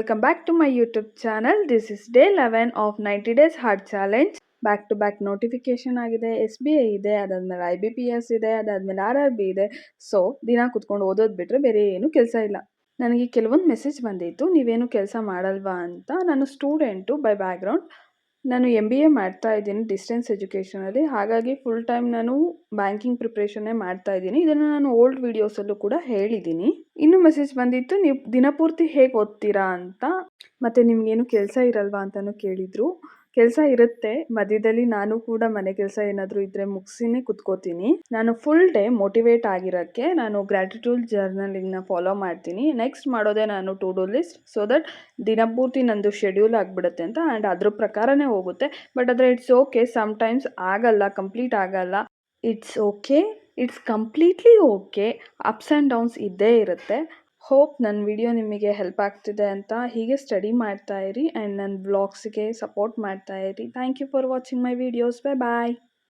welcome back to my YouTube channel. This is day 11 of 90 days hard challenge. Back to back notification ಆಗಿದೆ. SBI ಇದೆ, ಅದಾದ್ಮೇಲೆ IBPS ಇದೆ, ಅದಾದ್ಮೇಲೆ RRB ಇದೆ. So ದಿನ ಕುತ್ಕೊಂಡು ಓದೋದು ಬಿಟ್ಟರೆ ಬೇರೆ ಏನು ಕೆಲಸ ಇಲ್ಲ. ನನಗೆ ಕೆಲವೊಂದು ಮೆಸೇಜ್ ಬಂದಿತ್ತು, ನೀವೇನು ಕೆಲಸ ಮಾಡಲ್ವಾ ಅಂತ. ನಾನು ಸ್ಟೂಡೆಂಟು ಬೈ ಬ್ಯಾಕ್ಗ್ರೌಂಡ್. ನಾನು MBA ಮಾಡ್ತಾ ಇದ್ದೀನಿ ಡಿಸ್ಟೆನ್ಸ್ ಎಜುಕೇಷನಲ್ಲಿ. ಹಾಗಾಗಿ ಫುಲ್ ಟೈಮ್ ನಾನು ಬ್ಯಾಂಕಿಂಗ್ ಪ್ರಿಪ್ರೇಷನ್ನೇ ಮಾಡ್ತಾ ಇದ್ದೀನಿ. ಇದನ್ನು ನಾನು ಓಲ್ಡ್ ವೀಡಿಯೋಸಲ್ಲೂ ಕೂಡ ಹೇಳಿದ್ದೀನಿ. ಇನ್ನೂ ಮೆಸೇಜ್ ಬಂದಿತ್ತು, ನೀವು ದಿನಪೂರ್ತಿ ಹೇಗೆ ಓದ್ತೀರಾ ಅಂತ, ಮತ್ತು ನಿಮಗೇನು ಕೆಲಸ ಇರಲ್ವಾ ಅಂತಲೂ ಕೇಳಿದರು. ಕೆಲಸ ಇರುತ್ತೆ, ಮಧ್ಯದಲ್ಲಿ ನಾನು ಕೂಡ ಮನೆ ಕೆಲಸ ಏನಾದರೂ ಇದ್ದರೆ ಮುಗಿಸಿನೇ ಕುತ್ಕೋತೀನಿ. ನಾನು ಫುಲ್ ಡೇ ಮೋಟಿವೇಟ್ ಆಗಿರೋಕ್ಕೆ ನಾನು ಗ್ರ್ಯಾಟಿಟ್ಯೂಡ್ ಜರ್ನಲಿಂಗ್ನ ಫಾಲೋ ಮಾಡ್ತೀನಿ. ನೆಕ್ಸ್ಟ್ ಮಾಡೋದೇ ನಾನು to do list, so that ದಿನಪೂರ್ತಿ ನಂದು ಶೆಡ್ಯೂಲ್ ಆಗಿಬಿಡುತ್ತೆ ಅಂತ. ಆ್ಯಂಡ್ ಅದ್ರ ಪ್ರಕಾರನೇ ಹೋಗುತ್ತೆ. ಬಟ್ ಆದರೆ ಇಟ್ಸ್ ಓಕೆ, ಸಮ್ಟೈಮ್ಸ್ ಆಗಲ್ಲ, ಕಂಪ್ಲೀಟ್ ಆಗಲ್ಲ. It's okay, it's completely okay. Ups and downs ಇದ್ದೇ ಇರುತ್ತೆ. ಹೋಪ್ ನನ್ನ ವಿಡಿಯೋ ನಿಮಗೆ ಹೆಲ್ಪ್ ಆಗ್ತಿದೆ ಅಂತ. ಹೀಗೆ ಸ್ಟಡಿ ಮಾಡ್ತಾ ಇರಿ ಆ್ಯಂಡ್ ನನ್ನ ವ್ಲಾಗ್ಸ್ಗೆ ಸಪೋರ್ಟ್ ಮಾಡ್ತಾ ಇರಿ. Thank you for watching my videos. Bye bye.